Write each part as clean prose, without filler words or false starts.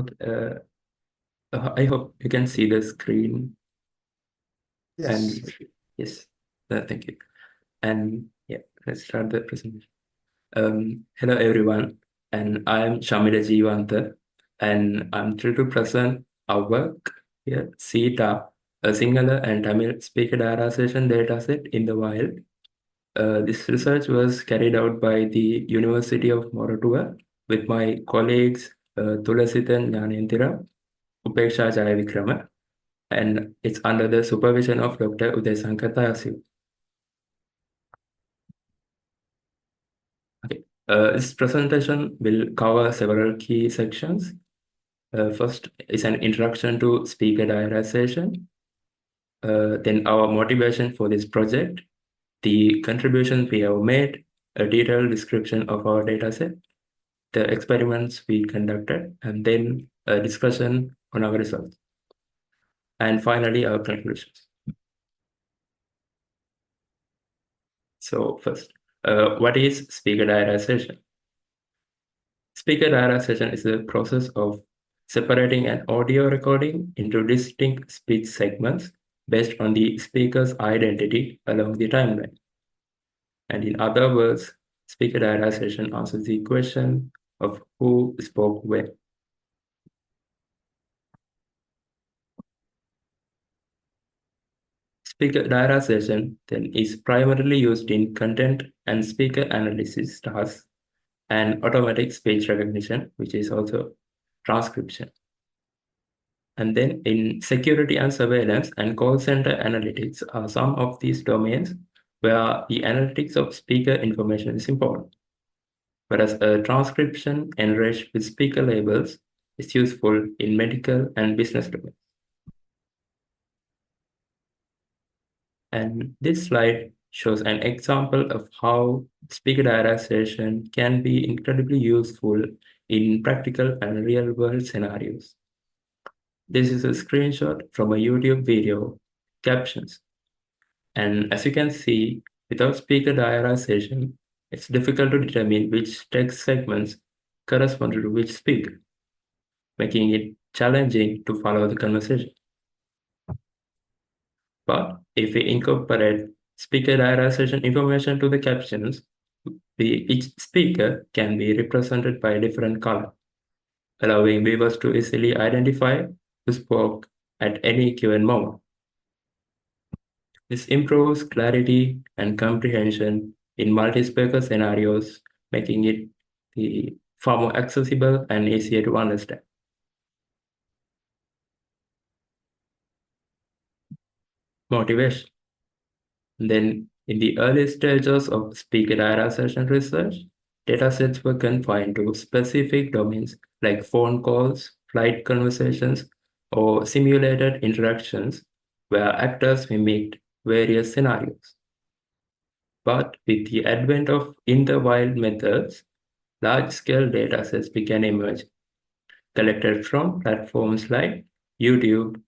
Okay. I hope you can see the screen. Yes. And yes, thank you. And yeah, let's start the presentation. Hello everyone, and I am Shamila Jeevantha, and I'm thrilled to present our work here, SiTa, a Sinhala and Tamil speaker diarization dataset in the wild. This research was carried out by the University of Moratuwa with my colleagues Tulasithan Jnanendira, Upeksha Jayavikrama, and it's under the supervision of Dr. Uday Sankatayasiv. Okay. This presentation will cover several key sections. First is an introduction to speaker diarization, then our motivation for this project, the contributions we have made, a detailed description of our dataset, the experiments we conducted, and then a discussion on our results. And finally, our conclusions. So first, what is speaker diarization? Speaker diarization is the process of separating an audio recording into distinct speech segments based on the speaker's identity along the timeline. And in other words, speaker diarization answers the question of who spoke when. Speaker diarization then is primarily used in content and speaker analysis tasks and automatic speech recognition, which is also transcription. And then in security and surveillance and call center analytics are some of these domains where the analytics of speaker information is important. Whereas a transcription enriched with speaker labels is useful in medical and business domains. And this slide shows an example of how speaker diarization can be incredibly useful in practical and real-world scenarios. This is a screenshot from a YouTube video, captions. And as you can see, without speaker diarization, it's difficult to determine which text segments correspond to which speaker, making it challenging to follow the conversation. But if we incorporate speaker diarization information to the captions, each speaker can be represented by a different color, allowing viewers to easily identify who spoke at any given moment. This improves clarity and comprehension in multi-speaker scenarios, making it far more accessible and easier to understand. Motivation. Then, in the early stages of speaker diarization research, datasets were confined to specific domains like phone calls, flight conversations, or simulated interactions where actors mimicked various scenarios. But with the advent of in-the-wild methods, large-scale datasets began emerging, collected from platforms like YouTube,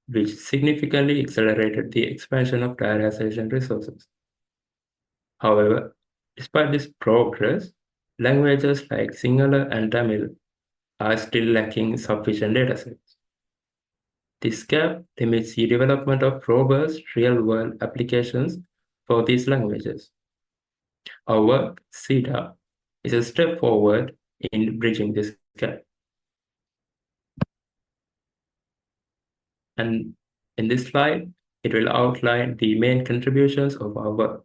which significantly accelerated the expansion of diarization resources. However, despite this progress, languages like Sinhala and Tamil are still lacking sufficient datasets. This gap limits the development of robust real-world applications for these languages. Our work, SiTa, is a step forward in bridging this gap. And in this slide, it will outline the main contributions of our work.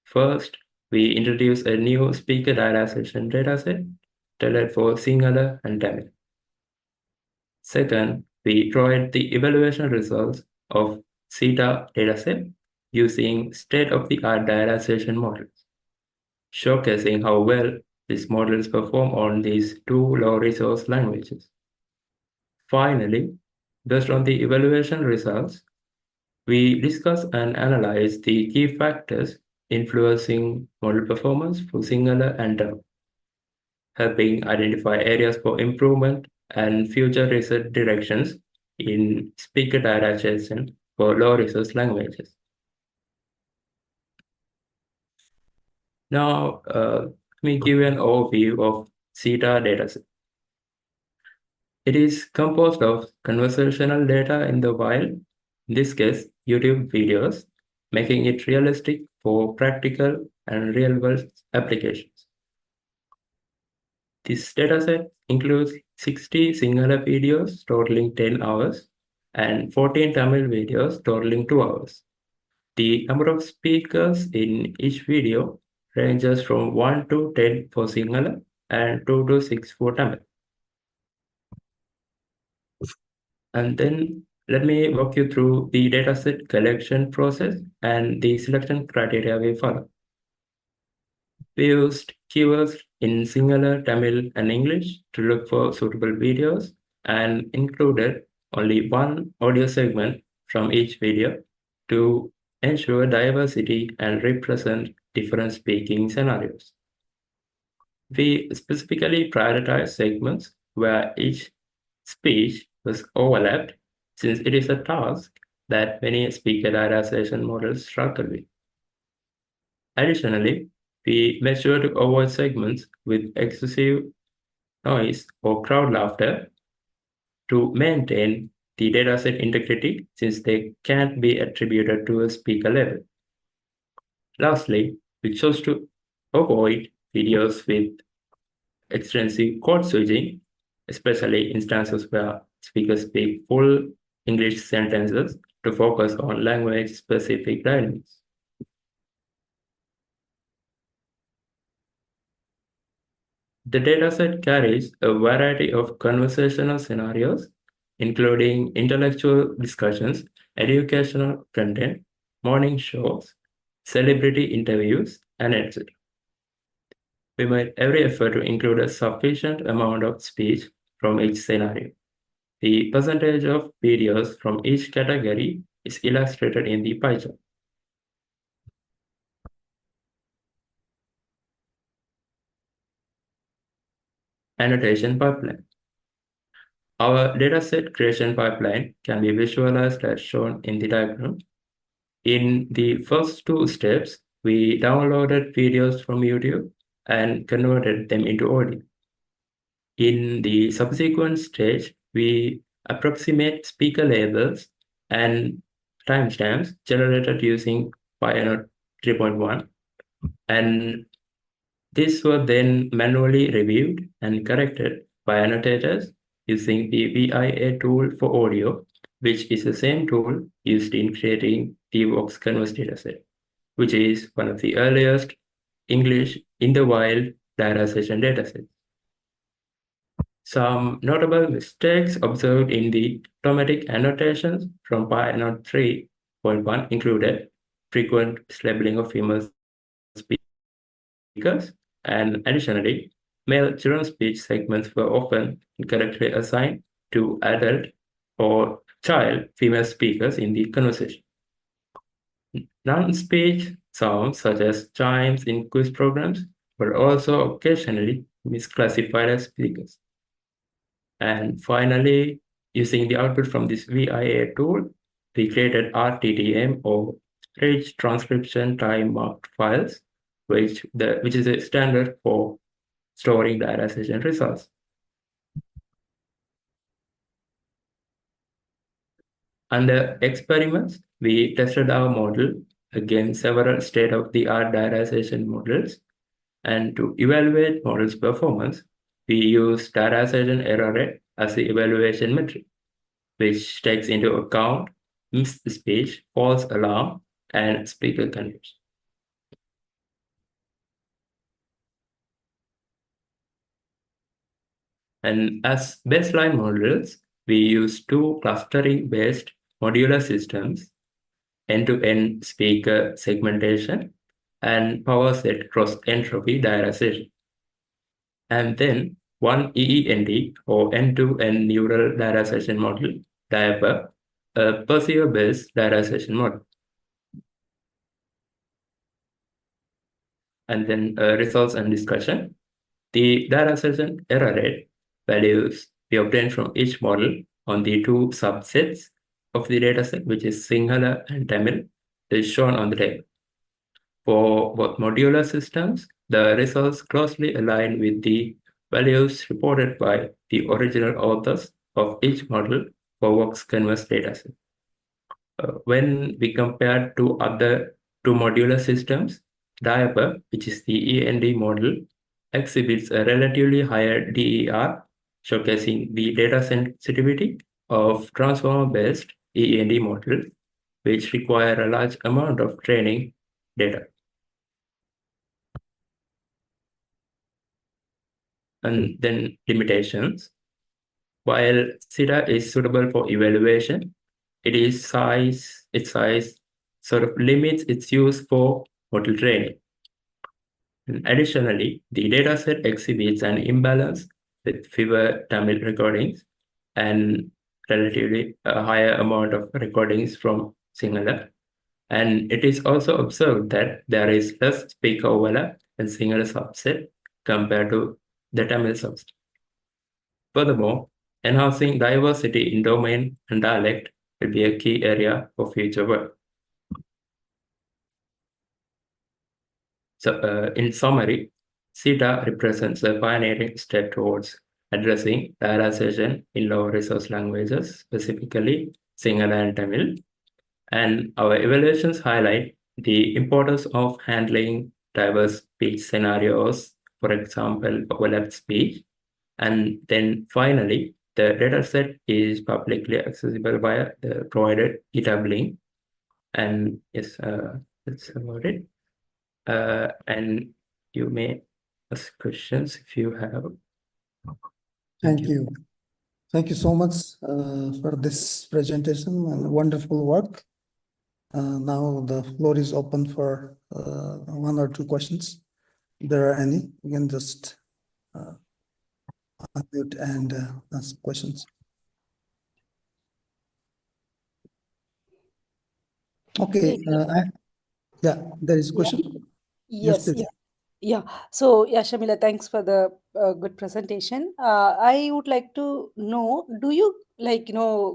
First, we introduce a new speaker diarization dataset tailored for Sinhala and Tamil. Second, we provide the evaluation results of SiTa dataset using state-of-the-art diarization models, showcasing how well these models perform on these two low-resource languages. Finally, based on the evaluation results, we discuss and analyze the key factors influencing model performance for Sinhala and Tamil, helping identify areas for improvement and future research directions in speaker diarization for low-resource languages. Now, let me give you an overview of SiTa dataset. It is composed of conversational data in the wild, in this case, YouTube videos, making it realistic for practical and real-world applications. This dataset includes 60 Sinhala videos totaling 10 hours and 14 Tamil videos totaling 2 hours. The number of speakers in each video ranges from 1 to 10 for Sinhala and 2 to 6 for Tamil. And then let me walk you through the dataset collection process and the selection criteria we follow. We used keywords in Sinhala, Tamil, and English to look for suitable videos and included only one audio segment from each video to ensure diversity and represent different speaking scenarios. We specifically prioritize segments where each speech was overlapped, since it is a task that many speaker diarization models struggle with. Additionally, we made sure to avoid segments with excessive noise or crowd laughter to maintain the dataset integrity, since they can't be attributed to a speaker level. Lastly, we chose to avoid videos with extensive code switching, especially instances where speakers speak full English sentences, to focus on language-specific dynamics. The dataset carries a variety of conversational scenarios, including intellectual discussions, educational content, morning shows, celebrity interviews, and etc. We made every effort to include a sufficient amount of speech from each scenario. The percentage of videos from each category is illustrated in the pie chart. Annotation pipeline. Our dataset creation pipeline can be visualized as shown in the diagram. In the first two steps, we downloaded videos from YouTube and converted them into audio. In the subsequent stage, we approximate speaker labels and timestamps generated using Pioneer 3.1, and these were then manually reviewed and corrected by annotators using the VIA tool for audio, which is the same tool used in creating the Vox Converse dataset, which is one of the earliest English in the wild diarization datasets. Some notable mistakes observed in the automatic annotations from Pioneer 3.1 included frequent labeling of female speakers, and additionally, male children's speech segments were often incorrectly assigned to adult or child female speakers in the conversation. Non-speech sounds such as chimes in quiz programs were also occasionally misclassified as speakers. And finally, using the output from this VIA tool, we created RTTM, or Rich Transcription Time Marked Files, which is a standard for storing diarization results. Under experiments, we tested our model against several state-of-the-art diarization models, and to evaluate model's performance, we use diarization error rate as the evaluation metric, which takes into account missed speech, false alarm, and speaker confusion. And as baseline models, we use two clustering-based modular systems, end-to-end speaker segmentation and power set cross-entropy diarization. And then one EEND, or end-to-end neural diarization model, DIAPA, a perceiver-based diarization model. And then results and discussion. The diarization error rate values we obtain from each model on the two subsets of the dataset, which is Sinhala and Tamil, is shown on the table. For both modular systems, the results closely align with the values reported by the original authors of each model for Vox Converse dataset. When we compare to other two modular systems, DIAPA, which is the END model, exhibits a relatively higher DER, showcasing the data sensitivity of transformer-based END models, which require a large amount of training data. And then limitations. While SiTa is suitable for evaluation, its size sort of limits its use for model training. And additionally, the dataset exhibits an imbalance with fewer Tamil recordings and relatively a higher amount of recordings from Sinhala. And it is also observed that there is less speaker overlap in Sinhala subset compared to the Tamil subset. Furthermore, enhancing diversity in domain and dialect will be a key area for future work. So, in summary, SiTa represents a pioneering step towards addressing diarization in low resource languages, specifically Sinhala and Tamil. And our evaluations highlight the importance of handling diverse speech scenarios, for example, overlapped speech. And then finally, the dataset is publicly accessible via the provided GitHub link. And yes, that's about it. And you may ask questions if you have. Thank you. Thank you so much for this presentation and wonderful work. Now the floor is open for one or two questions. If there are any, you can just unmute and ask questions. Okay. Yeah, there is a question. Yes, Yes, please. yeah. Yeah. So, yeah, Shamila, thanks for the good presentation. I would like to know, do you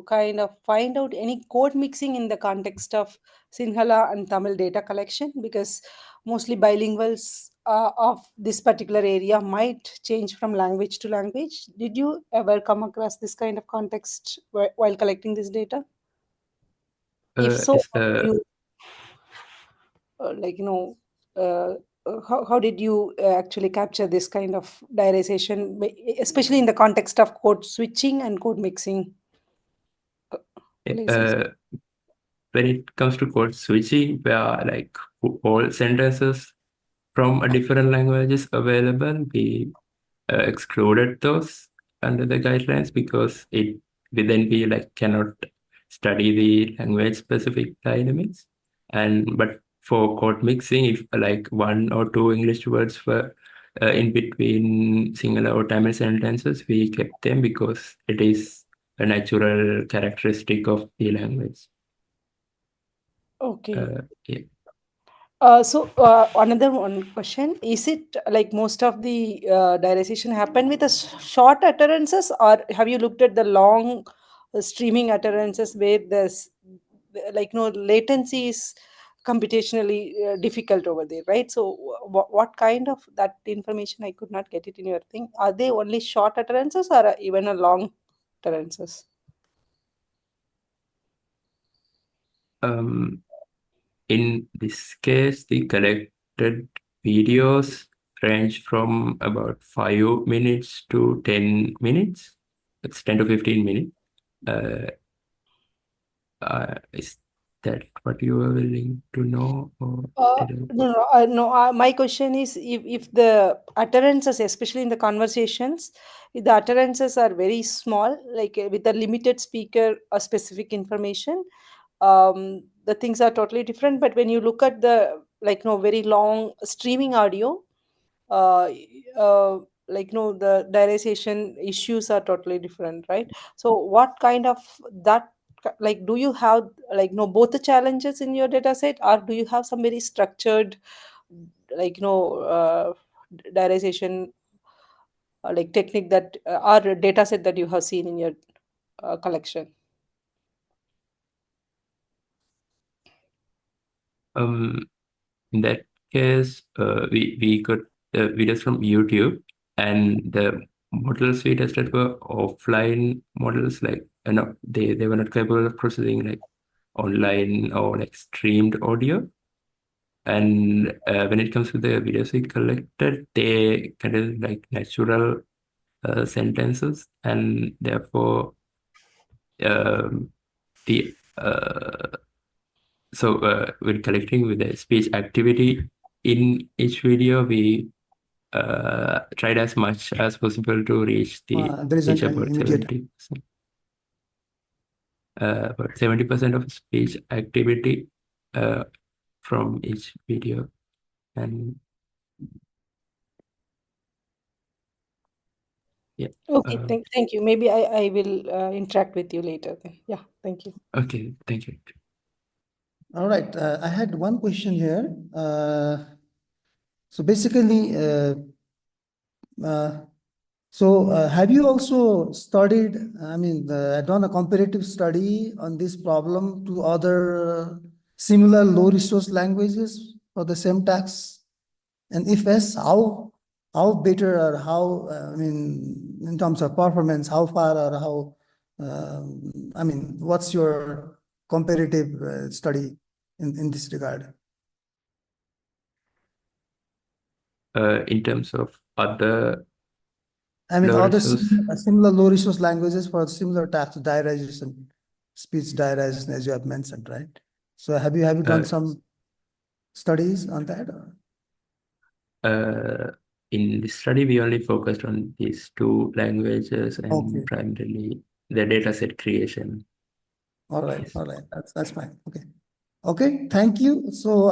kind of find out any code mixing in the context of Sinhala and Tamil data collection? Because mostly bilinguals of this particular area might change from language to language. Did you ever come across this kind of context while collecting this data? If so, Yes, how did you like uh, how did you actually capture this kind of diarization, especially in the context of code switching and code mixing places? uh, when it comes to code switching, where like all sentences from a different language is available, we excluded those under the guidelines because we like cannot study the language specific dynamics. And but for code mixing, if like one or two English words were in between Sinhala or Tamil sentences, we kept them because it is a natural characteristic of the language. Okay. Yeah. Another one question: is it like most of the diarization happen with the short utterances, or have you looked at the long streaming utterances where there's latency is computationally difficult over there, right? So, what kind of that information I could not get it in your thing? Are they only short utterances or even a long utterances? Um, In this case, the collected videos range from about 5 minutes to 10 minutes. It's 10 to 15 minutes. Uh, is that what you are willing to know? Or did I... No. My question is, if the utterances, especially in the conversations, if the utterances are very small, like with a limited speaker or specific information, the things are totally different. But when you look at the very long streaming audio, uh, uh, the diarization issues are totally different, right? So what kind of that do you have both the challenges in your data set, or do you have some very structured like you know uh, diarization technique that or data set that you have seen in your collection? Um, in that case, we got videos from YouTube, and the models we tested were offline models, like they were not capable of processing like online or like streamed audio. And when it comes to the videos we collected, they kind of like natural sentences, and therefore um, the when collecting with the speech activity in each video, we tried as much as possible to reach There isn't any about immediate. 70%. About 70% of speech activity from each video. And yeah. Okay, thank you. Maybe I will interact with you later then. Yeah, thank you. Okay, thank you. All right. I had one question here. So basically, have you also studied, I mean, done a comparative study on this problem to other similar low resource languages for the same tax? And if yes, how better, or how, I mean, in terms of performance, how far, or how, I mean, what's your comparative study in this regard? In terms of other I mean, low other resource, similar low resource languages for similar task diarization, speech diarization, as you have mentioned, right? So have you done some studies on that? in this study, we only focused on these two languages and Okay. primarily the dataset creation. All right. All right. That's fine. Okay. Okay. Thank you. So